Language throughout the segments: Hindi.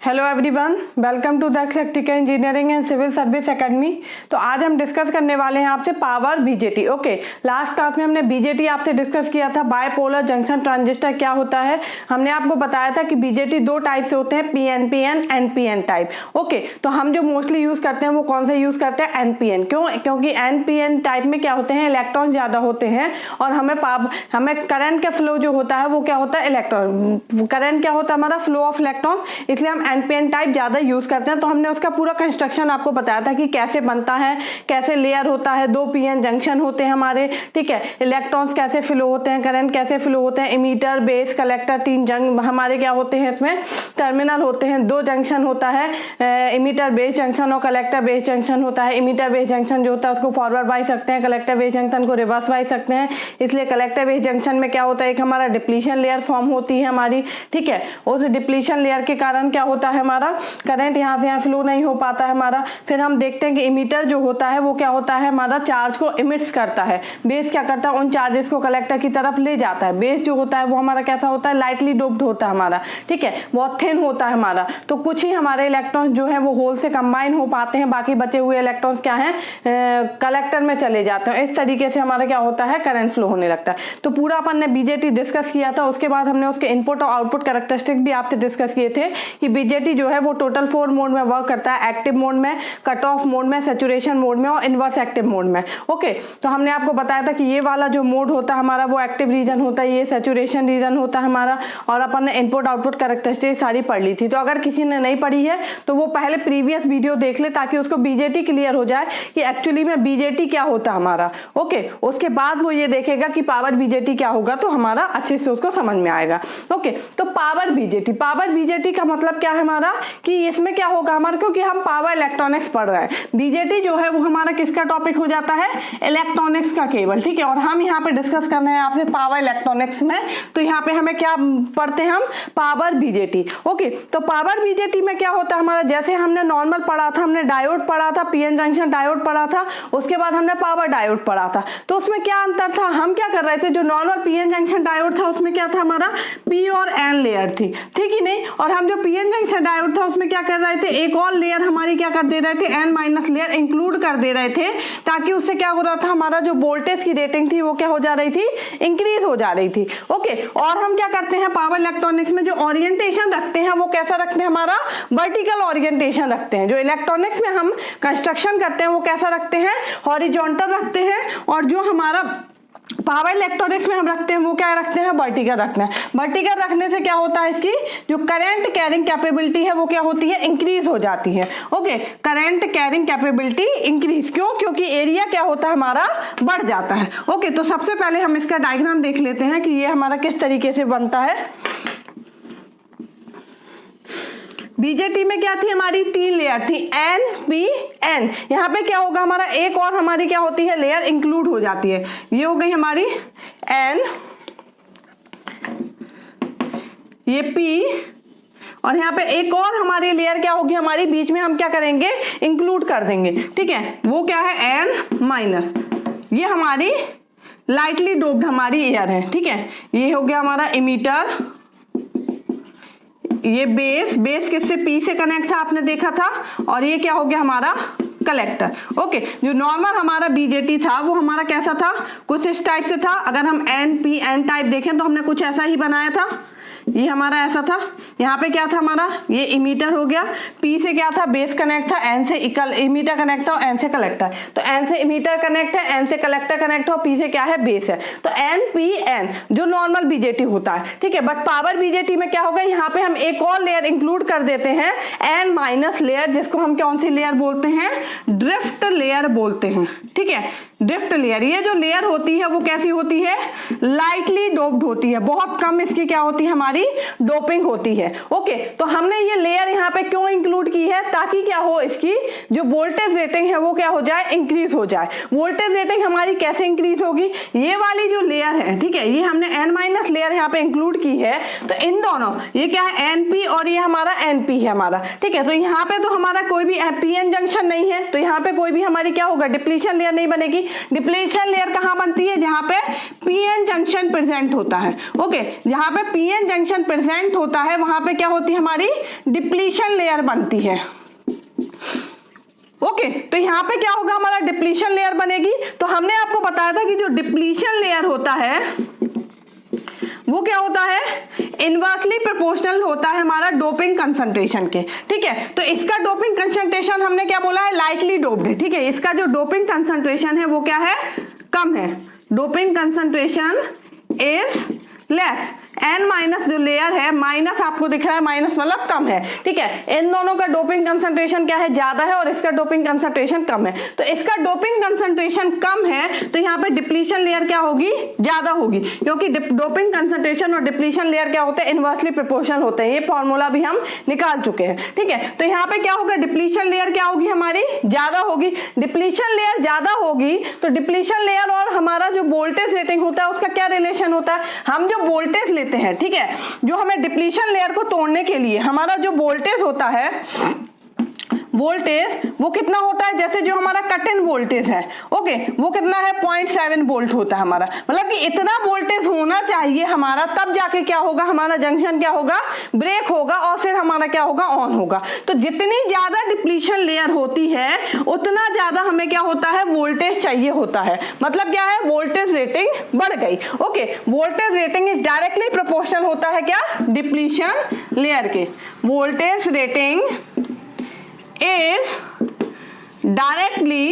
Hello everyone, welcome to the electrical engineering and civil service academy. तो आज हम डिस्कस करने वाले हैं आपसे power BJT. Okay, last class में हमने बीजेटी आपसे डिस्कस किया था, बायपोलर जंक्शन ट्रांजिस्टर क्या होता है। हमने आपको बताया था कि बीजेटी दो टाइप से होते हैं, पीएनपीएन, एनपीएन टाइप। ओके, तो हम जो मोस्टली यूज करते हैं वो कौन सा यूज करते हैं? एनपीएन। क्यों? क्योंकि एनपीएन टाइप में क्या होते हैं, इलेक्ट्रॉन ज्यादा होते हैं और हमें करंट का फ्लो जो होता है वो क्या होता है, इलेक्ट्रॉन। करंट क्या होता है हमारा, फ्लो ऑफ इलेक्ट्रॉन, इसलिए हम एनपीएन टाइप ज्यादा यूज करते हैं। तो हमने उसका पूरा कंस्ट्रक्शन आपको बताया था कि कैसे बनता है, कैसे लेयर होता है, दो पीएन जंक्शन होते हैं हमारे, ठीक है, इलेक्ट्रॉन्स कैसे फ्लो होते हैं, करंट कैसे फ्लो होते हैं, इमीटर, बेस, कलेक्टर, तीन जंग हमारे क्या होते हैं, इसमें टर्मिनल होते हैं, दो जंक्शन होता है, इमीटर बेस जंक्शन और कलेक्टर बेस जंक्शन होता है। इमीटर बेस जंक्शन जो होता है उसको फॉरवर्ड बाई सकते हैं, कलेक्टर बेस जंक्शन को रिवर्स बाई सकते हैं। इसलिए कलेक्टर बेस जंक्शन में क्या होता है, एक हमारा डिप्लीशन लेयर फॉर्म होती है हमारी, ठीक है। उस डिप्लीशन लेयर के कारण क्या होता है, हमारा करंट यहाँ से यहाँ फ्लो नहीं हो पाता है हमारा। फिर हम देखते हैं कि इमीटर जो होता है वो क्या होता है, हमारा चार्ज को इमिट्स करता है। बेस क्या करता है, उन चार्जेस को कलेक्टर की तरफ ले जाता है। बेस जो होता है वो हमारा कैसा होता है, लाइटली डोप्ड होता है हमारा, ठीक है, बहुत थिन होता है हमारा। तो कुछ ही हमारे इलेक्ट्रॉन्स जो है वो होल से कंबाइन हो पाते हैं, बाकी बचे हुए इलेक्ट्रॉन्स क्या है, कलेक्टर में चले जाते हैं। इस तरीके से हमारा क्या होता है, करंट फ्लो होने लगता है। तो पूरा अपन ने बीजेटी डिस्कस किया था। उसके बाद हमने उसके इनपुट और आउटपुट कैरेक्टरिस्टिक भी आपसे डिस्कस किए थे कि बीजेटी जो है वो टोटल 4 मोड में वर्क करता है, एक्टिव मोड में, कट ऑफ मोड में, सैचुरेशन मोड में और इनवर्स एक्टिव मोड में। ओके, तो हमने आपको बताया था कि ये वाला जो मोड होता है हमारा वो एक्टिव रीजन होता है, ये सैचुरेशन रीजन होता है हमारा। और अपन ने इनपुट आउटपुट कैरेक्टरिस्टिक सारी पढ़ ली थी। तो अगर किसी ने नहीं पढ़ी है तो वो पहले प्रीवियस वीडियो देख ले ताकि उसको बीजेटी क्लियर हो जाए कि एक्चुअली में बीजेटी क्या होता है हमारा। ओके, उसके बाद वो ये देखेगा कि पावर बीजेटी क्या होगा, तो हमारा अच्छे से उसको समझ में आएगा। ओके, तो पावर बीजेटी का मतलब क्या है हमारा, कि इसमें क्या होगा हमारा, क्योंकि हम पावर इलेक्ट्रॉनिक्स पढ़ रहे हैं, बीजेटी जो है वो हमारा किसका टॉपिक हो जाता है, इलेक्ट्रॉनिक्स का केवल, ठीक है। और हम यहाँ पे डिस्कस कर रहे हैं आपसे पावर इलेक्ट्रॉनिक्स में, तो यहाँ पे हमें क्या पढ़ते हैं हम, पावर बीजेटी। ओके, तो पावर बीजेटी में क्या होता है हमारा, जैसे हमने नॉर्मल पढ़ा था, हमने डायोड पढ़ा था, पीएन जंक्शन डायोड पढ़ा था, उसके बाद हमने पावर डायोड पढ़ा था। तो उसमें क्या अंतर था, हम क्या कर रहे थे, जो नॉर्मल पीएन जंक्शन डायोड था उसमें क्या था हमारा, पी और एन लेयर थी, ठीक ही नहीं। और हम जो पीएन जंक्शन डायोड था उसमें क्या कर रहे थे, एक और लेयर हमारी क्या कर दे रहे थे, एन माइनस लेयर इंक्लूड कर दे रहे थे, ताकि उससे क्या हो रहा था, हमारा जो वोल्टेज की रेटिंग थी वो क्या हो जा रही थी, इंक्रीज हो जा रही थी। ओके, और हम क्या करते हैं पावर इलेक्ट्रॉनिक्स में, जो ओरिएंटेशन रखते हैं वो कैसा रखते हैं, हमारा वर्टिकल ओरिएंटेशन रखते हैं। जो इलेक्ट्रॉनिक्स में हम कंस्ट्रक्शन करते हैं वो कैसा रखते हैं, हॉरिजॉन्टल रखते हैं। और जो हमारा पावर इलेक्ट्रॉनिक्स में हम रखते हैं वो क्या रखते हैं, वर्टिकल रखते हैं। वर्टिकल रखने से क्या होता है, इसकी जो करंट कैरिंग कैपेबिलिटी है वो क्या होती है, इंक्रीज हो जाती है। Okay, current carrying capability increase, क्यों, क्योंकि एरिया क्या होता है हमारा, बढ़ जाता है। ओके, तो सबसे पहले हम इसका डायग्राम देख लेते हैं कि ये हमारा किस तरीके से बनता है। बीजेटी में क्या थी हमारी, 3 लेयर थी, एन पी एन। यहाँ पे क्या होगा हमारा, एक और हमारी क्या होती है, लेयर इंक्लूड हो जाती है। ये हो गई हमारी एन, ये पी, और यहाँ पे एक और हमारी लेयर क्या होगी हमारी, बीच में हम क्या करेंगे, इंक्लूड कर देंगे, ठीक है। वो क्या है, एन माइनस। ये हमारी लाइटली डोप्ड हमारी एयर है, ठीक है। ये हो गया हमारा इमीटर, ये बेस किससे, पी से कनेक्ट था, आपने देखा था। और ये क्या हो गया हमारा, कलेक्टर। ओके, जो नॉर्मल हमारा बीजेटी था वो हमारा कैसा था, कुछ इस टाइप से था। अगर हम एन पी एन टाइप देखें तो हमने कुछ ऐसा ही बनाया था। ये हमारा ऐसा था, यहाँ पे क्या था हमारा, ये इमीटर हो गया, पी से क्या था, बेस कनेक्ट था, एन से इमीटर कनेक्ट था और एन से कलेक्टर। तो एन से इमीटर कनेक्ट है, एन से कलेक्टर कनेक्ट है और पी से क्या है, बेस है। तो एन पी एन जो नॉर्मल बीजेटी होता है, ठीक है। बट पावर बीजेटी में क्या होगा, यहाँ पे हम एक और लेयर इंक्लूड कर देते हैं, एन माइनस लेयर, जिसको हम कौन सी लेयर बोलते हैं, ड्रिफ्ट लेयर बोलते हैं, ठीक है। ड्रिफ्ट लेयर, ये जो लेयर होती है वो कैसी होती है, लाइटली डोप्ड होती है, बहुत कम इसकी क्या होती है, हमारी डोपिंग होती है। ओके, तो हमने ये लेयर यहाँ पे क्यों इंक्लूड की है, ताकि क्या हो, इसकी जो वोल्टेज रेटिंग है वो क्या हो जाए, इंक्रीज हो जाए। वोल्टेज रेटिंग हमारी कैसे इंक्रीज होगी, ये वाली जो लेयर है, ठीक है, ये हमने एन माइनस लेयर यहाँ पे इंक्लूड की है। तो इन दोनों, ये क्या है, एनपी और ये हमारा एनपी है हमारा, ठीक है। तो यहाँ पे तो हमारा कोई भी पीएन जंक्शन नहीं है, तो यहाँ पे कोई भी हमारी क्या होगा, डिप्लीशन लेयर नहीं बनेगी। डिप्लीशन लेयर कहाँ बनती है? जहां पे पीएन जंक्शन प्रेजेंट होता है। ओके, जहां पे पीएन जंक्शन प्रेजेंट होता है वहां पे क्या होती है? हमारी डिप्लीशन लेयर बनती है। ओके, तो यहाँ पे क्या होगा? हमारा डिप्लीशन लेयर बनेगी। तो हमने आपको बताया था कि जो डिप्लीशन लेयर होता है वो क्या होता है? इनवर्सली प्रोपोर्शनल होता है हमारा डोपिंग कंसंट्रेशन के। ठीक है, तो इसका डोपिंग कंसंट्रेशन हमने क्या बोला है? लाइटली डोप्ड है। ठीक है, इसका जो डोपिंग कंसंट्रेशन है वो क्या है? कम है। Doping concentration is less. N minus जो लेयर है, माइनस आपको दिख रहा है, माइनस मतलब कम है। ठीक है, इन दोनों का डोपिंग कंसंट्रेशन क्या है? ज्यादा है, और इसका डोपिंग कंसंट्रेशन कम है। तो इसका डोपिंग कंसंट्रेशन कम है तो यहाँ पे डिप्लीशन लेयर क्या होगी? ज्यादा होगी, क्योंकि डोपिंग कंसंट्रेशन और डिप्लीशन लेयर क्या होते हैं? इनवर्सली प्रोपोर्शनल होते हैं। ये फॉर्मूला भी हम निकाल चुके हैं। ठीक है, तो यहाँ पे क्या होगा? डिप्लीशन लेयर क्या होगी? हमारी ज्यादा होगी। डिप्लीशन लेयर ज्यादा होगी तो डिप्लीशन लेयर और हमारा जो वोल्टेज रेटिंग होता है उसका क्या रिलेशन होता है? हम जो वोल्टेज लेते हैं, ठीक है, जो हमें डिप्लीशन लेयर को तोड़ने के लिए हमारा जो वोल्टेज होता है, वोल्टेज वो कितना होता है? जैसे जो हमारा कट इन वोल्टेज है, ओके, वो कितना है? 0.7 वोल्ट होता है हमारा। मतलब कि इतना वोल्टेज होना चाहिए हमारा, तब जाके क्या होगा? हमारा जंक्शन क्या होगा? ब्रेक होगा और फिर हमारा क्या होगा? ऑन होगा। तो जितनी ज्यादा डिप्लीशन लेयर होती है उतना ज्यादा हमें क्या होता है? वोल्टेज चाहिए होता है। मतलब क्या है? वोल्टेज रेटिंग बढ़ गई। Okay, voltage rating is directly proportional होता है क्या? डिप्लीशन लेयर के। Voltage rating is directly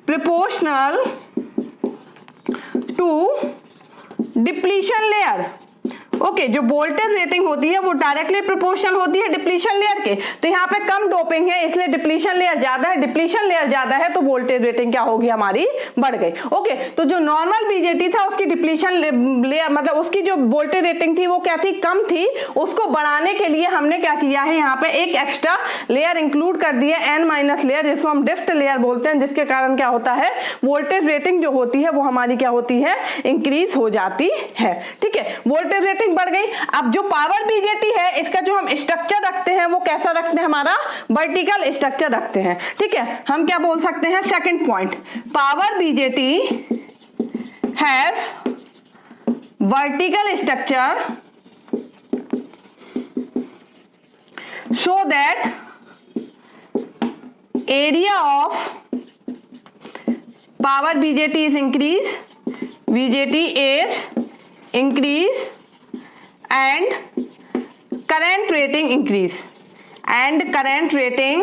proportional to depletion layer। Okay, जो वोल्टेज रेटिंग होती है वो डायरेक्टली प्रोपोर्शनल होती है डिप्लीशन लेयर के। तो यहाँ पे कम डोपिंग है इसलिए डिप्लीशन लेयर ज्यादा है। डिप्लीशन लेयर ज्यादा है तो वोल्टेज रेटिंग क्या होगी? हमारी बढ़ गई। ओके, तो जो नॉर्मल बीजेटी था उसकी डिप्लीशन लेयर मतलब उसकी जो वोल्टेज रेटिंग थी वो क्या थी? कम थी। उसको बढ़ाने के लिए हमने क्या किया है? यहाँ पे एक एक्स्ट्रा लेयर इंक्लूड कर दिया, एन माइनस लेयर, जिसको हम ड्रिफ्ट लेयर बोलते हैं, जिसके कारण क्या होता है? वोल्टेज रेटिंग जो होती है वो हमारी क्या होती है? इंक्रीज हो जाती है। ठीक है, वोल्टेज रेटिंग बढ़ गई। अब जो पावर बीजेटी है इसका जो हम स्ट्रक्चर रखते हैं वो कैसा रखते हैं? हमारा वर्टिकल स्ट्रक्चर रखते हैं। ठीक है, हम क्या बोल सकते हैं? Second point, power BJT has vertical structure so that area of power BJT is increase, BJT is increase and current rating increase and current rating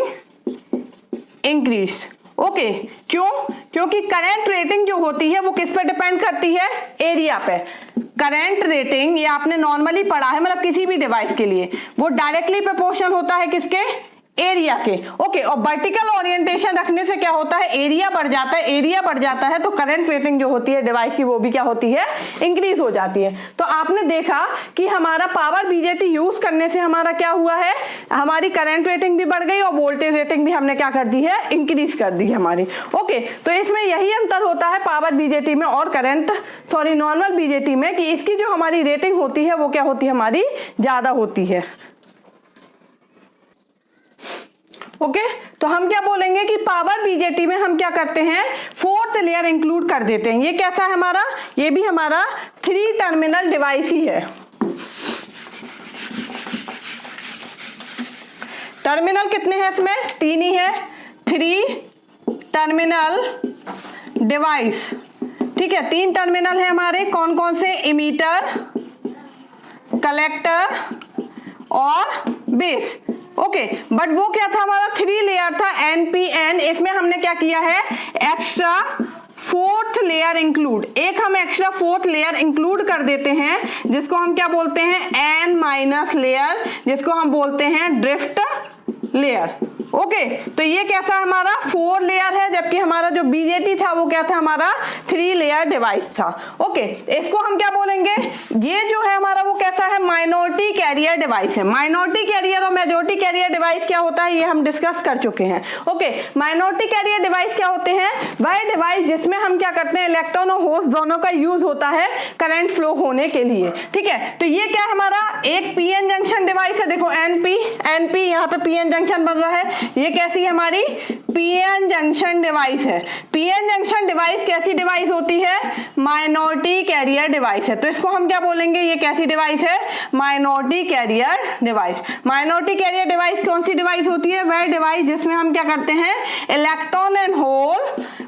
increase। Okay, क्यों? क्योंकि करंट रेटिंग जो होती है वो किस पे डिपेंड करती है? एरिया पे। करंट रेटिंग ये आपने नॉर्मली पढ़ा है, मतलब किसी भी डिवाइस के लिए वो डायरेक्टली प्रोपोर्शनल होता है किसके? एरिया के। ओके, और वर्टिकल ओरिएंटेशन रखने से क्या होता है? एरिया बढ़ जाता है। एरिया बढ़ जाता है तो करंट रेटिंग जो होती है डिवाइस की वो भी क्या होती है? इंक्रीज हो जाती है। तो आपने देखा कि हमारा पावर बीजेटी यूज करने से हमारा क्या हुआ है? हमारी करंट रेटिंग भी बढ़ गई और वोल्टेज रेटिंग भी हमने क्या कर दी है? इंक्रीज कर दी है हमारी। ओके, तो इसमें यही अंतर होता है पावर बीजेटी में और नॉर्मल बीजेटी में, कि इसकी जो हमारी रेटिंग होती है वो क्या होती है? हमारी ज्यादा होती है। ओके, तो हम क्या बोलेंगे कि पावर बीजेटी में हम क्या करते हैं? फोर्थ लेयर इंक्लूड कर देते हैं। ये कैसा है हमारा? ये भी हमारा 3 टर्मिनल डिवाइस ही है। टर्मिनल कितने हैं इसमें? 3 ही है। 3 टर्मिनल डिवाइस। ठीक है, 3 टर्मिनल है हमारे। कौन कौन से? इमीटर, कलेक्टर और बेस। ओके, बट वो क्या था? हमारा 3 लेयर था, एनपीएन। इसमें हमने क्या किया है? एक्स्ट्रा 4th लेयर इंक्लूड, एक हम एक्स्ट्रा 4th लेयर इंक्लूड कर देते हैं, जिसको हम क्या बोलते हैं? एन माइनस लेयर, जिसको हम बोलते हैं ड्रिफ्ट लेयर। ओके, तो ये कैसा हमारा 4 लेयर है, जबकि हमारा जो बीजेटी था वो क्या था? हमारा 3 लेयर डिवाइस था। ओके, इसको हम क्या बोलेंगे? ये जो है हमारा वो कैसा है? माइनॉरिटी कैरियर डिवाइस है। माइनॉरिटी कैरियर और मेजॉरिटी कैरियर डिवाइस क्या होता है? ये हम डिस्कस कर चुके हैं। ओके, माइनॉरिटी कैरियर डिवाइस क्या होते हैं? वह डिवाइस जिसमें हम क्या करते हैं? इलेक्ट्रॉन और होस्ट दोनों का यूज होता है करंट फ्लो होने के लिए। ठीक है, तो ये क्या है हमारा? एक पीएन जंक्शन डिवाइस है। देखो, एनपी एनपी, यहाँ पे पीएन जंक्शन बन रहा है। ये कैसी है हमारी पीएन जंक्शन डिवाइस है। पीएन जंक्शन डिवाइस कैसी डिवाइस होती है? माइनॉरिटी कैरियर डिवाइस है। तो इसको हम क्या बोलेंगे? ये कैसी डिवाइस है? Minority carrier device. Minority carrier device कौन सी डिवाइस होती है? वह डिवाइस जिसमें हम क्या करते हैं, electron and hole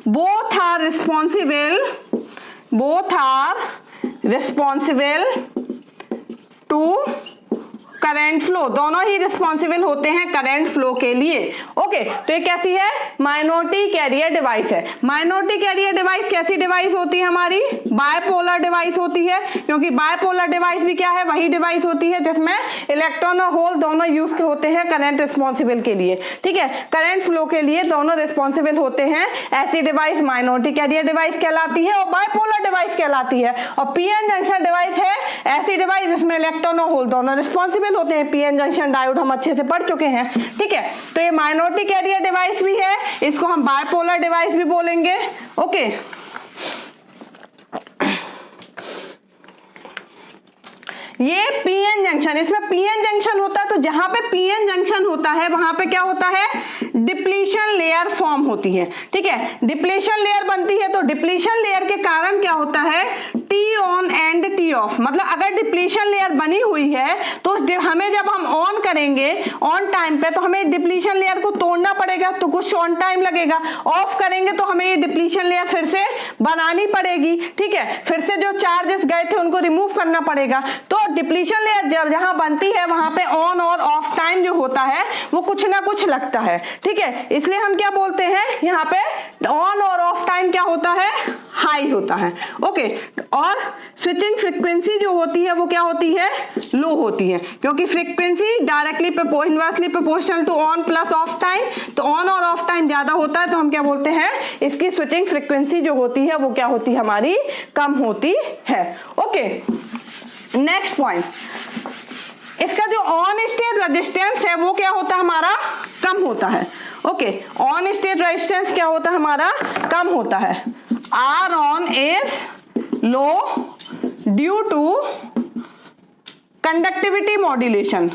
both are responsible to current flow, दोनों ही रिस्पॉन्सिबल होते हैं करंट फ्लो के लिए। ओके, तो ये कैसी है? माइनॉरिटी कैरियर डिवाइस है। माइनॉरिटी कैरियर डिवाइस कैसी डिवाइस होती है? हमारी बायपोलर डिवाइस होती है, क्योंकि बायपोलर डिवाइस भी क्या है? वही डिवाइस होती है जिसमें इलेक्ट्रॉन और होल दोनों यूज होते हैं करंट रिस्पॉन्सिबल के लिए। ठीक है, करंट फ्लो के लिए दोनों रिस्पॉन्सिबल होते हैं। ऐसी डिवाइस माइनॉरिटी कैरियर डिवाइस कहलाती है और बायपोलर डिवाइस कहलाती है। और पीएन जंक्शन डिवाइस है ऐसी डिवाइस जिसमें इलेक्ट्रॉन और होल दोनों रिस्पॉन्सिबल होते हैं। पीएन जंक्शन डायोड हम अच्छे से पढ़ चुके हैं। ठीक है, तो ये माइनॉरिटी कैरियर डिवाइस भी है, इसको हम बायपोलर डिवाइस भी बोलेंगे। ओके, ये पीएन जंक्शन, इसमें पीएन जंक्शन होता है, तो जहां पे पीएन जंक्शन होता है वहां पे क्या होता है? डिप्लीशन लेयर फॉर्म होती है। ठीक है, डिप्लीशन लेयर बनती है, तो डिप्लीशन लेयर के कारण क्या होता है? T on and T of. मतलब अगर डिप्लीशन लेयर बनी हुई है तो हमें जब हम ऑन करेंगे ऑन टाइम पे, तो हमें डिप्लीशन लेयर को तोड़ना पड़ेगा, तो कुछ ऑन टाइम लगेगा। ऑफ करेंगे तो हमें ये डिप्लीशन लेयर फिर से बनानी पड़ेगी। ठीक है, फिर से जो चार्जेस गए थे उनको रिमूव करना पड़ेगा। तो डिप्लीशन लेयर जहां बनती है वहां पे ऑन और ऑफ टाइम जो होता है वो कुछ ना कुछ लगता है। ठीक है, इसलिए हम क्या बोलते हैं यहाँ पे ऑन और ऑफ टाइम क्या होता है? हाई होता है। ओके, और स्विचिंग फ्रीक्वेंसी जो होती है वो क्या होती है? लो होती है, क्योंकि frequency directly inversely proportional to on plus off time. तो ऑन और ऑफ टाइम ज्यादा होता है तो हम क्या बोलते हैं? इसकी स्विचिंग फ्रीक्वेंसी जो होती है वो क्या होती है? हमारी कम होती है। ओके, नेक्स्ट पॉइंट, इसका जो ऑन स्टेट रेजिस्टेंस है वो क्या होता है? हमारा कम होता है। ओके, ऑन स्टेट रेजिस्टेंस क्या होता है? हमारा कम होता है। R on is low due to conductivity modulation.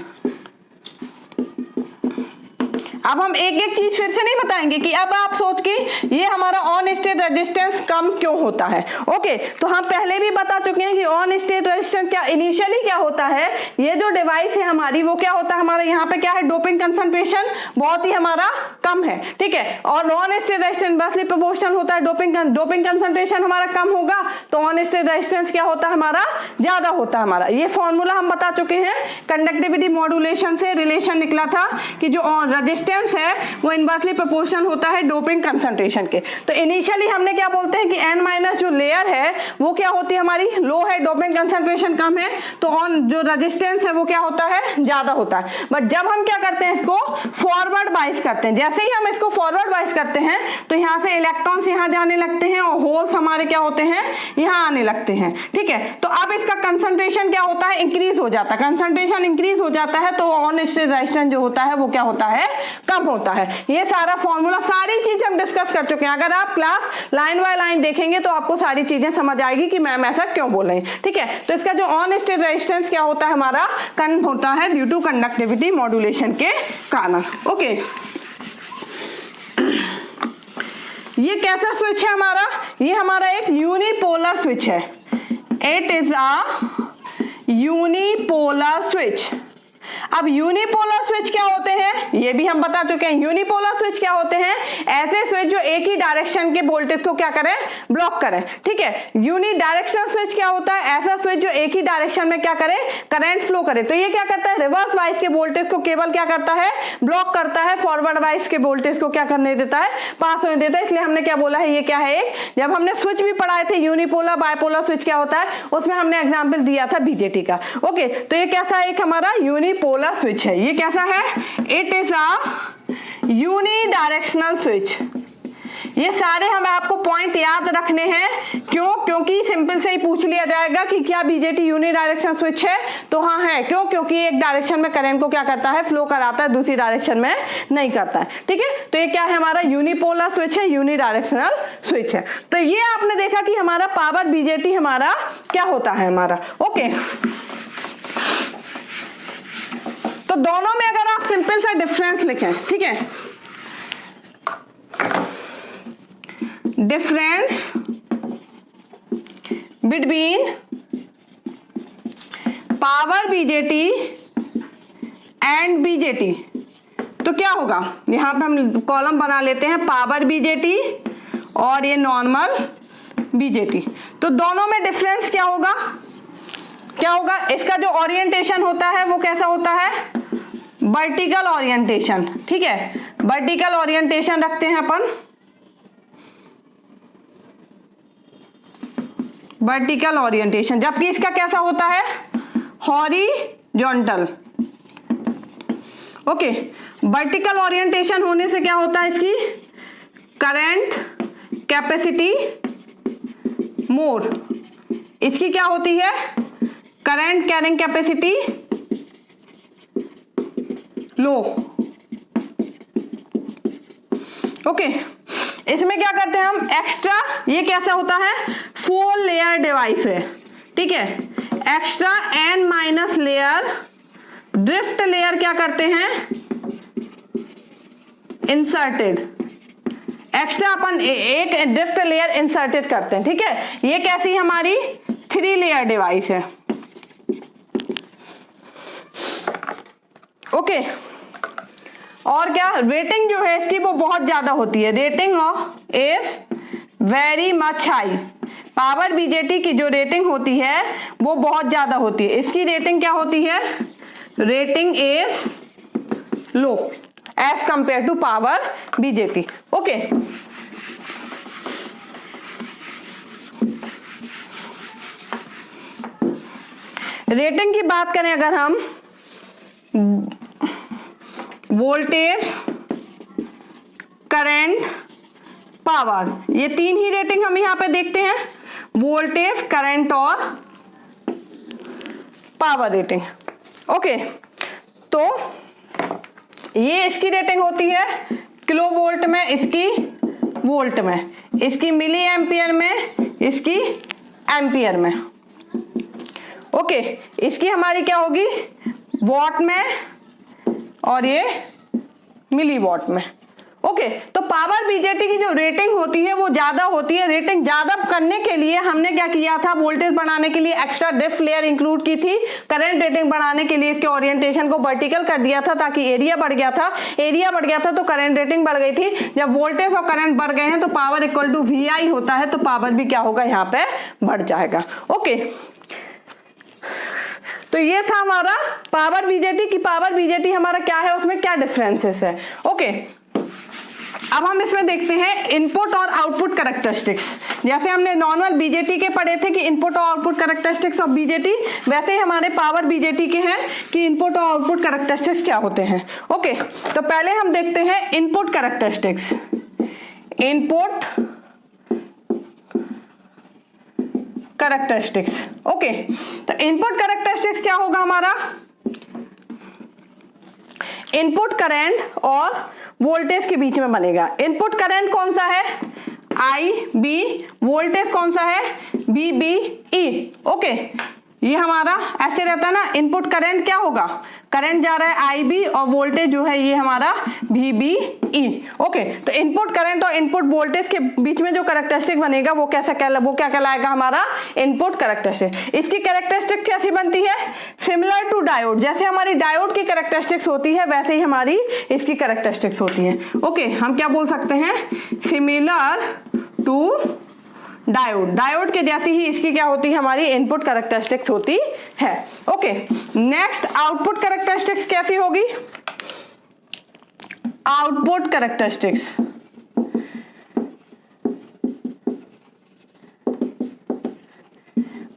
अब हम एक एक चीज फिर से नहीं बताएंगे कि अब आप सोच के ये हमारा ऑन स्टेट रेजिस्टेंस कम क्यों होता है। ओके, तो हम पहले भी बता चुके हैं कि ऑन स्टेट रेजिस्टेंस क्या इनिशियली क्या होता है? ये जो डिवाइस है हमारी वो क्या होता है? हमारा यहाँ पे क्या है? डोपिंग कंसंट्रेशन बहुत ही हमारा कम है। ठीक है, और on state resistance inversely proportional होता है। डोपिंग कंसंट्रेशन हमारा कम होगा तो ऑन स्टेट रेजिस्टेंस क्या होता है? हमारा ज्यादा होता है। हमारा ये फॉर्मूला हम बता चुके हैं, कंडक्टिविटी मॉड्यूलेशन से रिलेशन निकला था कि जो रेजिस्टेंस है वो इनवर्सली प्रोपोर्शनल होता है डोपिंग कंसंट्रेशन के। तो इनिशियली हमने क्या बोलते हैं कि n माइनस जो लेयर है वो क्या होती है? हमारी लो है, डोपिंग कंसंट्रेशन कम है, तो ऑन जो रेजिस्टेंस है वो क्या होता है? ज्यादा होता है। बट जब हम क्या करते हैं? इसको फॉरवर्ड बाइस करते हैं। जैसे ही हम इसको फॉरवर्ड बाइस करते हैं तो यहाँ से इलेक्ट्रॉन्स यहाँ जाने लगते हैं और होल्स हमारे क्या होते हैं? यहाँ आने लगते हैं। ठीक है, तो अब इसका कंसंट्रेशन क्या होता है? इंक्रीज हो जाता है। कंसंट्रेशन इंक्रीज हो जाता है तो ऑन स्टेट रेजिस्टेंस जो होता है वो क्या होता है? कम होता है। ये सारा फॉर्मूला, सारी चीज हम डिस्कस कर चुके हैं। अगर आप क्लास लाइन बाय लाइन देखेंगे तो आपको सारी चीजें समझ आएगी कि मैम ऐसा क्यों बोल रहे हैं। ठीक है, तो इसका जो ऑन स्टेट रेजिस्टेंस क्या होता है? हमारा कम होता है ड्यू टू कंडक्टिविटी मॉड्यूलेशन के कारण। ओके, ये कैसा स्विच है हमारा? ये हमारा एक यूनिपोलर स्विच है। It is a unipolar switch. अब यूनिपोलर स्विच क्या होते हैं ये भी हम बता चुके हैं। यूनिपोलर स्विच क्या होते हैं? ऐसे स्विच जो एक ही डायरेक्शन के वोल्टेज को क्या करें? ब्लॉक करें। ठीक है, यूनि डायरेक्शनल स्विच क्या होता है? ऐसा स्विच जो एक ही डायरेक्शन में क्या करे? करंट फ्लो करे। तो ये क्या करता है? रिवर्स वाइज के वोल्टेज को केवल क्या करता है? ब्लॉक करता है। फॉरवर्ड वाइज के वोल्टेज को क्या करने देता है? पास होने देता है। इसलिए हमने क्या बोला है? ये क्या है? एक, जब हमने स्विच भी पढ़ाए थे यूनिपोलर बायपोलर स्विच क्या होता है उसमें हमने एग्जाम्पल दिया था बीजेटी का। ओके, तो ये कैसा एक हमारा यूनिपोलर स्विच है। ये कैसा है? It is a unidirectional switch. ये सारे हमें आपको पॉइंट याद रखने हैं। क्यों? क्योंकि सिंपल से ही पूछ लिया जाएगा कि क्या बीजेटी यूनिडायरेक्शनल स्विच है? तो हाँ है। क्यों? क्योंकि एक डायरेक्शन में करंट को क्या करता है? फ्लो कराता है, दूसरी डायरेक्शन में नहीं करता है। ठीक है, तो ये क्या है? हमारा यूनिपोलर स्विच है, यूनिडायरेक्शनल स्विच है। तो ये आपने देखा कि हमारा पावर बीजेटी हमारा क्या होता है हमारा। ओके, तो दोनों में अगर आप सिंपल सा डिफरेंस लिखें, ठीक है, difference between power BJT and BJT, तो क्या होगा, यहां पे हम कॉलम बना लेते हैं पावर बीजेटी और ये नॉर्मल बीजेटी। तो दोनों में डिफरेंस क्या होगा, क्या होगा, इसका जो ओरिएंटेशन होता है वो कैसा होता है, वर्टिकल ओरिएंटेशन, ठीक है, वर्टिकल ओरिएंटेशन रखते हैं अपन, वर्टिकल ओरिएंटेशन, जबकि इसका कैसा होता है, हॉरिजॉन्टल। ओके, वर्टिकल ओरिएंटेशन होने से क्या होता है, इसकी करंट कैपेसिटी मोर, इसकी क्या होती है, करंट कैरिंग कैपेसिटी लो। ओके, इसमें क्या करते हैं हम, एक्स्ट्रा, ये कैसा होता है, 4 लेयर डिवाइस है, ठीक है, extra n- layer, drift layer क्या करते हैं, इंसर्टेड, एक्स्ट्रा अपन एक ड्रिफ्ट लेयर इंसर्टेड करते हैं, ठीक है, ये कैसी हमारी 3 लेयर डिवाइस है। ओके, और क्या, रेटिंग जो है इसकी वो बहुत ज्यादा होती है, rating of is very much high, power BJT की जो रेटिंग होती है वो बहुत ज्यादा होती है, इसकी रेटिंग क्या होती है, rating is low as compare to power BJT. Okay, rating की बात करें अगर हम, वोल्टेज, करंट, पावर, ये 3 ही रेटिंग हम यहां पे देखते हैं, वोल्टेज, करंट और पावर रेटिंग। ओके, तो ये इसकी रेटिंग होती है किलो वोल्ट में, इसकी वोल्ट में, इसकी मिली एम्पियर में, इसकी एम्पियर में। ओके, इसकी हमारी क्या होगी, वॉट में और ये मिली वॉट में। ओके, तो पावर बीजेटी की जो रेटिंग होती है वो ज्यादा होती है, रेटिंग ज्यादा करने के लिए हमने क्या किया था, वोल्टेज बढ़ाने के लिए एक्स्ट्रा ड्रिफ्ट लेयर इंक्लूड की थी, करंट रेटिंग बढ़ाने के लिए इसके ओरिएंटेशन को वर्टिकल कर दिया था ताकि एरिया बढ़ गया था, एरिया बढ़ गया था तो करंट रेटिंग बढ़ गई थी, जब वोल्टेज और करंट बढ़ गए हैं तो पावर इक्वल टू VI होता है, तो पावर भी क्या होगा, यहाँ पे बढ़ जाएगा। ओके, तो ये था हमारा पावर बीजेटी की, पावर बीजेटी हमारा क्या है, उसमें क्या डिफरेंसेस है। ओके, अब हम इसमें देखते हैं इनपुट और आउटपुट कैरेक्टरिस्टिक्स। जैसे हमने नॉर्मल बीजेटी के पढ़े थे कि इनपुट और आउटपुट कैरेक्टरिस्टिक्स ऑफ बीजेटी, वैसे ही हमारे पावर बीजेटी के हैं कि इनपुट और आउटपुट कैरेक्टरिस्टिक्स क्या होते हैं। ओके, तो पहले हम देखते हैं input characteristics. Input characteristics, okay, तो इनपुट कैरेक्टरिस्टिक्स क्या होगा हमारा, इनपुट करंट और वोल्टेज के बीच में बनेगा। इनपुट करंट कौन सा है, IB, वोल्टेज कौन सा है, VBE। ओके, ये हमारा ऐसे रहता है ना, इनपुट करंट क्या होगा, करंट जा रहा है IB और वोल्टेज जो है ये हमारा VBE। ओके, तो इनपुट करंट और इनपुट वोल्टेज के बीच में जो कैरेक्टरिस्टिक बनेगा वो क्या कहलाएगा, हमारा इनपुट कैरेक्टरिस्टिक। इसकी कैरेक्टरिस्टिक कैसी बनती है, सिमिलर टू डायोड, जैसे हमारी डायोड की कैरेक्टरिस्टिक्स होती है वैसे ही हमारी इसकी कैरेक्टरिस्टिक्स होती है। ओके, हम क्या बोल सकते हैं, सिमिलर टू डायोड, डायोड के जैसी ही इसकी क्या होती है, हमारी इनपुट कैरेक्टरिस्टिक्स होती है। ओके, नेक्स्ट आउटपुट कैरेक्टरिस्टिक्स कैसी होगी, आउटपुट कैरेक्टरिस्टिक्स,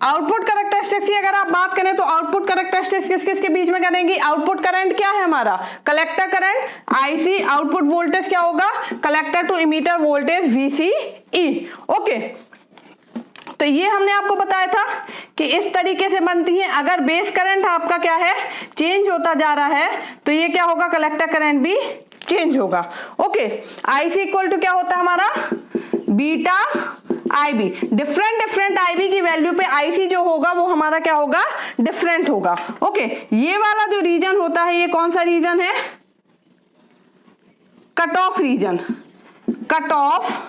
आउटपुट कैरेक्टरिस्टिक्स की अगर आप बात करें तो आउटपुट कैरेक्टरिस्टिक्स किस किस के बीच में करेंगी, आउटपुट करंट क्या है हमारा, collector current IC, output voltage क्या होगा, collector to emitter voltage VCE। Okay, तो ये हमने आपको बताया था कि इस तरीके से बनती है। अगर बेस करंट आपका क्या है, चेंज होता जा रहा है, तो ये क्या होगा, कलेक्टर करंट भी चेंज होगा। ओके, IC इक्वल टू क्या होता है हमारा, बीटा IB, डिफरेंट IB की वैल्यू पे IC जो होगा वो हमारा क्या होगा, डिफरेंट होगा। ओके, ये वाला जो रीजन होता है ये कौन सा रीजन है, cut off region. Cut off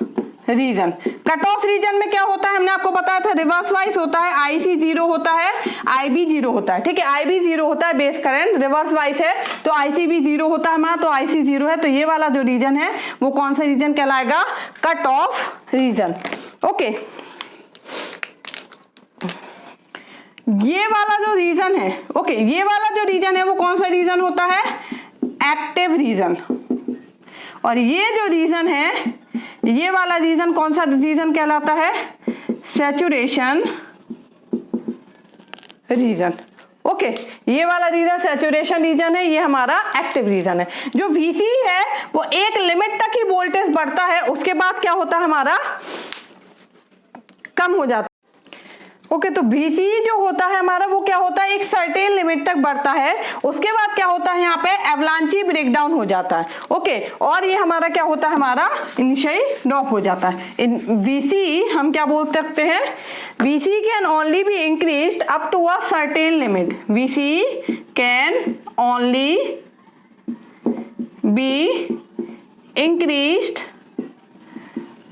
region, cut off region में क्या होता है, हमने आपको बताया था रिवर्स वाइज होता है, IC 0 होता है, IB 0 होता है। ठीक है, IB 0 होता है बेस करंट, रिवर्स वाइज है तो IC भी 0 होता है हमारा, तो IC 0 है। तो ये वाला जो रीजन है वो कौन सा रीजन कहलाएगा, कट ऑफ रीजन। ओके, ये वाला जो रीजन है, ओके, ये वाला जो रीजन है वो कौन सा रीजन होता है, एक्टिव रीजन। और ये जो रीजन है, ये वाला रीजन कौन सा रीजन कहलाता है, सैचुरेशन रीजन। ओके, ये वाला रीजन सैचुरेशन रीजन है, ये हमारा एक्टिव रीजन है। जो VC है वो एक लिमिट तक ही वोल्टेज बढ़ता है, उसके बाद क्या होता है हमारा, कम हो जाता है। ओके, तो VC जो होता है हमारा वो क्या होता है, एक सर्टेन लिमिट तक बढ़ता है, उसके बाद क्या होता है यहाँ पे एवलांची ब्रेकडाउन हो जाता है। ओके, और ये हमारा क्या होता है, हमारा इनिशियली ड्रॉप हो जाता है। इन VC हम क्या बोल सकते हैं, VC can only be increased up to a certain limit. VC can only be increased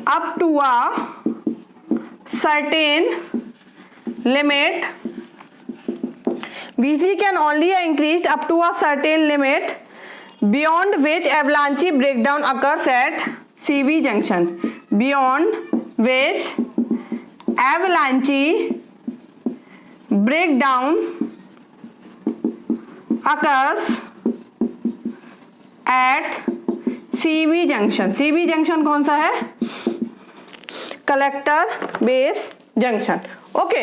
up to a certain limit, VC can only increased up to a certain limit beyond which avalanche breakdown occurs at CV junction, beyond which avalanche breakdown occurs at CV junction। CV junction कौन सा है, कलेक्टर बेस जंक्शन। ओके,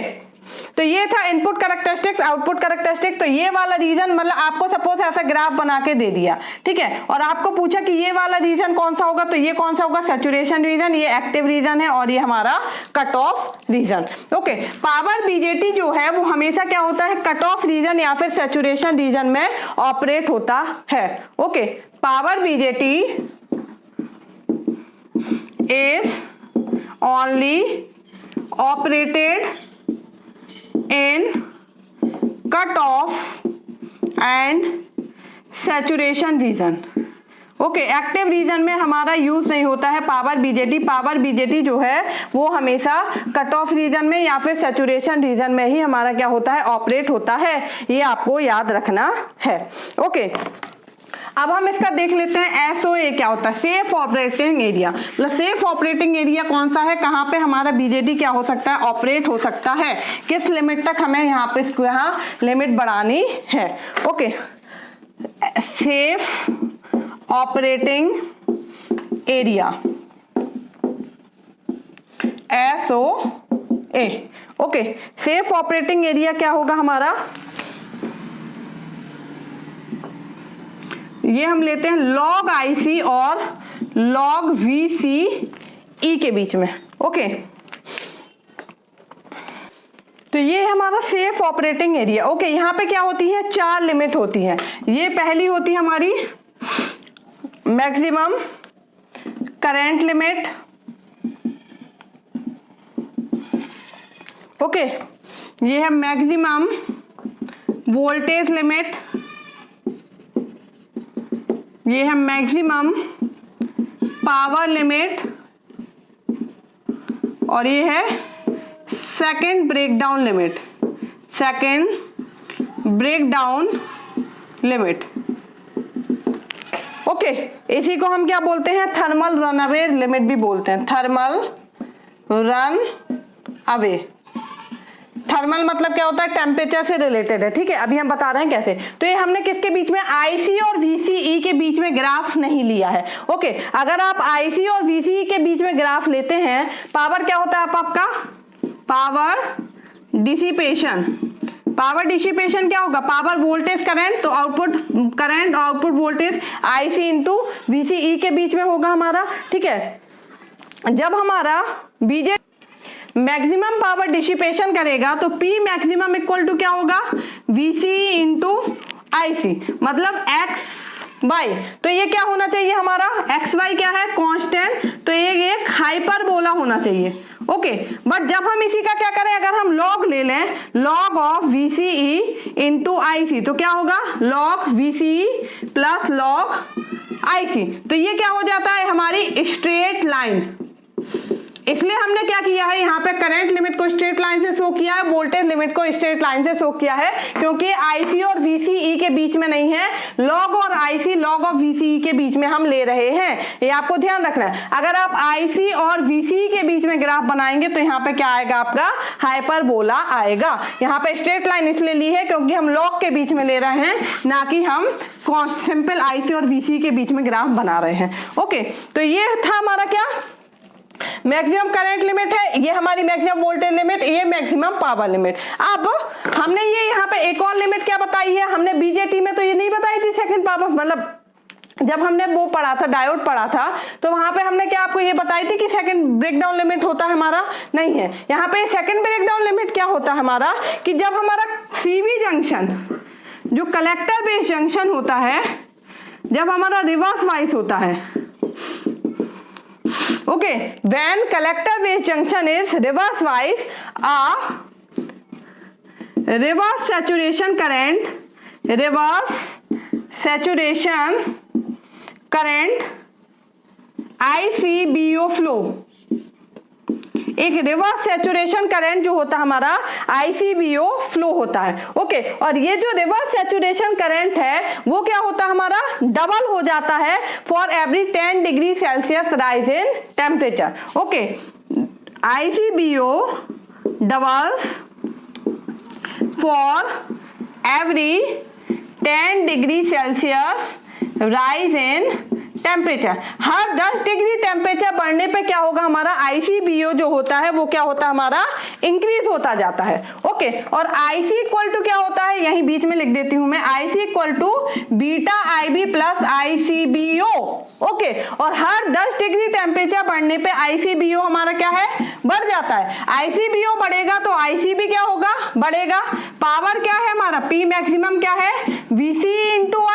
तो ये था इनपुट कैरेक्टरिस्टिक्स, आउटपुट कैरेक्टरिस्टिक्स। तो ये वाला रीजन मतलब आपको सपोज ऐसा ग्राफ बना के दे दिया, ठीक है, और आपको पूछा कि ये वाला रीजन कौन सा होगा, तो ये कौन सा होगा, सैचुरेशन रीजन, ये एक्टिव रीजन है, और ये हमारा cut off region. Okay, power BJT जो है वो हमेशा क्या होता है, कट ऑफ रीजन या फिर सैचुरेशन रीजन में ऑपरेट होता है। Okay, power BJT is only operated in cut off and saturation region। Okay, active region में हमारा यूज नहीं होता है पावर बीजेटी। पावर बीजेटी जो है वो हमेशा कट ऑफ रीजन में या फिर सैचुरेशन रीजन में ही हमारा क्या होता है, ऑपरेट होता है। ये आपको याद रखना है। ओके, अब हम इसका देख लेते हैं SOA क्या होता है, सेफ ऑपरेटिंग एरिया। मतलब सेफ ऑपरेटिंग एरिया कौन सा है, कहाँ पे हमारा बीजेटी क्या हो सकता है, ऑपरेट हो सकता है, किस लिमिट तक हमें यहाँ पे इसको यहाँ लिमिट बढ़ानी है। Okay, safe operating area SOA। Okay, safe operating area क्या होगा हमारा, ये हम लेते हैं लॉग IC और लॉग VCE के बीच में। ओके, तो ये हमारा सेफ ऑपरेटिंग एरिया। ओके, यहाँ पे क्या होती है, 4 लिमिट होती है। ये पहली होती है हमारी मैक्सिमम करंट लिमिट। ओके, ये है मैक्सिमम वोल्टेज लिमिट, ये है मैक्सिमम पावर लिमिट, और ये है second breakdown limit. Second breakdown limit. Okay, इसी को हम क्या बोलते हैं, थर्मल रन अवे लिमिट भी बोलते हैं। थर्मल रन अवे, थर्मल मतलब क्या होता है, टेम्परेचर से रिलेटेड है। ठीक है, अभी हम बता रहे हैं कैसे। तो ये हमने किसके बीच में, IC और VCE के बीच में ग्राफ नहीं लिया है। ओके, अगर आप IC और VCE के बीच में ग्राफ लेते हैं, पावर क्या होता है आपका, पावर डिसिपेशन। पावर डिसिपेशन क्या होगा, पावर वोल्टेज करंट, तो output current output voltage IC into VCE के बीच में होगा हमारा। ठीक है, जब हमारा बीजे मैक्सिमम पावर डिसिपेशन करेगा तो P मैक्सिमम इक्वल टू क्या होगा, VC इंटू IC। मतलब X y, तो ये क्या होना चाहिए हमारा एक्स वाई क्या है कांस्टेंट, तो ये एक हाइपरबोला होना चाहिए। ओके, बट जब हम इसी का क्या करें, अगर हम लॉग ले लें, log of VCE into IC, तो क्या होगा log VCE plus log IC, तो ये क्या हो जाता है हमारी स्ट्रेट लाइन। इसलिए हमने क्या किया है, यहाँ पे करंट लिमिट को स्ट्रेट लाइन से शो किया है, वोल्टेज लिमिट को स्ट्रेट लाइन से शो किया है, क्योंकि IC और VCE के बीच में नहीं है, लॉग और IC लॉग ऑफ VCE के बीच में हम ले रहे हैं, ये आपको ध्यान रखना है। अगर आप IC और VCE के बीच में ग्राफ बनाएंगे तो यहाँ पे क्या आएगा आपका हाइपरबोला आएगा। यहाँ पे स्ट्रेट लाइन इसलिए ली है क्योंकि हम लॉग के बीच में ले रहे हैं, ना कि हम सिंपल IC और VCE के बीच में ग्राफ बना रहे हैं। ओके, तो ये था हमारा क्या मैक्सिमम करंट लिमिट है, ये हमारी मैक्सिमम वोल्टेज लिमिट, ये मैक्सिमम पावर लिमिट। अब हमने ये यहाँ पे एक और लिमिट क्या बताई है, हमने बीजेटी में तो ये नहीं बताई थी सेकंड पावर, मतलब जब हमने वो पढ़ा था डायोड पढ़ा था तो वहां पे हमने क्या आपको ये बताई थी कि सेकंड ब्रेकडाउन लिमिट होता है हमारा, नहीं है। यहाँ पे सेकंड ब्रेकडाउन लिमिट क्या होता है हमारा कि जब हमारा CV जंक्शन जो कलेक्टर बेस जंक्शन होता है, जब हमारा रिवर्स वाइस होता है, okay, when collector base junction is reverse wise, a reverse saturation current ICBO flow, एक रिवर्स सैचुरेशन करंट जो होता है हमारा ICBO फ्लो होता है। ओके, और ये जो रिवर्स सैचुरेशन करंट है वो क्या होता है हमारा डबल हो जाता है for every 10 degree Celsius rise in temperature. Okay, ICBO doubles for every 10 degree Celsius rise in temperature. Her 10 degree temperature बढ़ने पे क्या होगा हमारा ICBO जो होता है वो क्या होता है हमारा इंक्रीज होता जाता है। ओके, और IC इक्वल टू क्या होता है, यहीं बीच में लिख देती हूं मैं, IC equal to beta IB plus ICBO। Okay, और हर 10 डिग्री टेम्परेचर बढ़ने पे ICBO हमारा क्या है बढ़ जाता है। ICBO बढ़ेगा तो ICB क्या होगा बढ़ेगा। पावर क्या है हमारा P मैक्सिमम क्या है VCE इंटू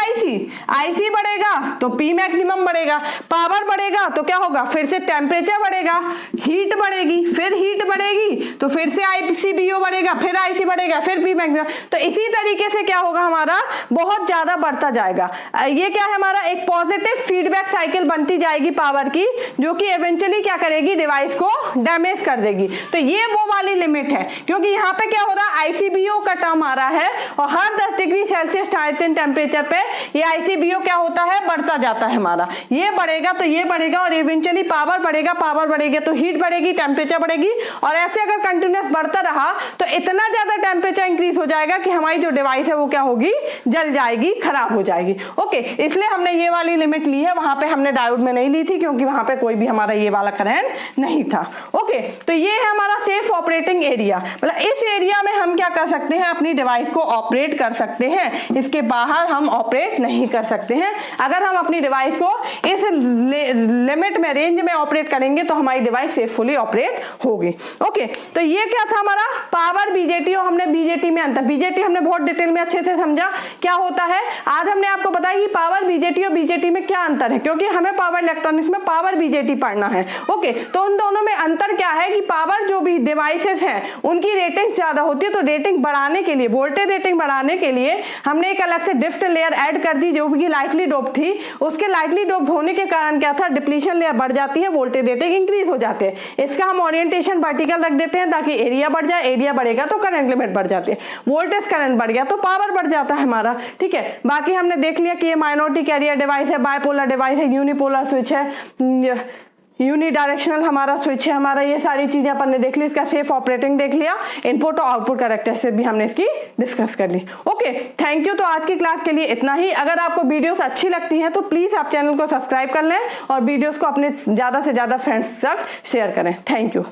IC बढ़ेगा तो P मैक्सिमम बढ़ेगा, पावर बढ़ेगा तो क्या होगा फिर से टेम्परेचर बढ़ेगा, हीट बढ़ेगी, फिर हीट बढ़ेगी तो फिर से ICBO बढ़ेगा, फिर IC बढ़ेगा, फिर P मैक्सिमम। तो इसी तरीके से क्या होगा हमारा बहुत ज्यादा बढ़ता जाएगा। ये क्या है हमारा एक पॉजिटिव फीडबैक साइकिल बनती जाएगी पावर की, जो कि इवेंचुअली क्या करेगी डिवाइस को डैमेज कर देगी। तो ये वो वाली लिमिट है, क्योंकि यहाँ पे क्या हो रहा है ICBO का टर्म आ रहा है और हर 10 डिग्री सेल्सियस टेम्परेचर पे ये ICBO क्या होता है बढ़ता जाता है हमारा, ये बढ़ेगा तो ये बढ़ेगा और इवेंचुअली पावर बढ़ेगा, पावर बढ़ेगी तो हीट बढ़ेगी, टेम्परेचर बढ़ेगी, और ऐसे अगर कंटिन्यूअस बढ़ता रहा तो इतना ज्यादा टेम्परेचर इंक्रीज हो जाएगा कि हमारी जो डिवाइस है वो क्या होगी जल जाएगी, खराब हो जाएगी। ओके, इसलिए हमने ये वाली लिमिट ली है, वहां पे हमने डायोड में नहीं ली थी क्योंकि वहां पे कोई भी हमारा ये वाला करंट नहीं था। ओके, तो ये है हमारा सेफ ऑपरेटिंग एरिया, मतलब इस एरिया में हम क्या कर सकते हैं अपनी डिवाइस को ऑपरेट कर सकते हैं, इसके बाहर हम ऑपरेट नहीं कर सकते हैं। अगर हम अपनी डिवाइस को इस लिमिट में रेंज में ऑपरेट करेंगे तो हमारी डिवाइस सेफुली ऑपरेट होगी। ओके, तो ये क्या था हमारा पावर बीजेटी, और हमने बीजेटी में अंतर, बीजेटी हमने बहुत डिटेल में अच्छे से समझा क्या होता है। आज हमने आपको बताया कि पावर बीजेटी और बीजेटी में क्या अंतर है, क्योंकि हमें पावर इलेक्ट्रॉनिक्स में पावर बीजेटी पढ़ना है। ओके, तो उन दोनों में अंतर क्या है कि पावर जो भी डिवाइसेस हैं उनकी रेटिंग ज्यादा होती है, तो रेटिंग बढ़ाने के लिए, वोल्टेज रेटिंग बढ़ाने के लिए हमने एक अलग से ड्रिफ्ट लेयर ऐड कर दी जो कि लाइटली डोप थी। उसके लाइटली डोप होने के कारण क्या था डिप्लीशन लेयर बढ़ जाती है, वोल्टेज रेटिंग इंक्रीज हो जाते हैं। इसका हम ओरिएंटेशन वर्टिकल रख देते हैं ताकि एरिया बढ़ जाए, एरिया बढ़ेगा तो करंट लिमिट बढ़ जाती है, वोल्टेज करंट बढ़ गया तो पावर बढ़ जाता है हमारा। ठीक है, बाकी हमने देख लिया कि ये माइनॉरिटी कैरियर डिवाइस है, बायपोलर डिवाइस है, यूनिपोलर स्विच है, यूनि डायरेक्शनल हमारा स्विच है हमारा, ये सारी चीजें अपन ने देख ली। इसका सेफ ऑपरेटिंग देख लिया, इनपुट और आउटपुट कैरेक्टरिस्टिक्स भी हमने इसकी डिस्कस कर ली। Okay, thank you. तो आज की क्लास के लिए इतना ही। अगर आपको वीडियोस अच्छी लगती हैं तो प्लीज आप चैनल को सब्सक्राइब कर लें और वीडियोस को अपने ज्यादा से ज्यादा फ्रेंड्स तक शेयर करें। Thank you.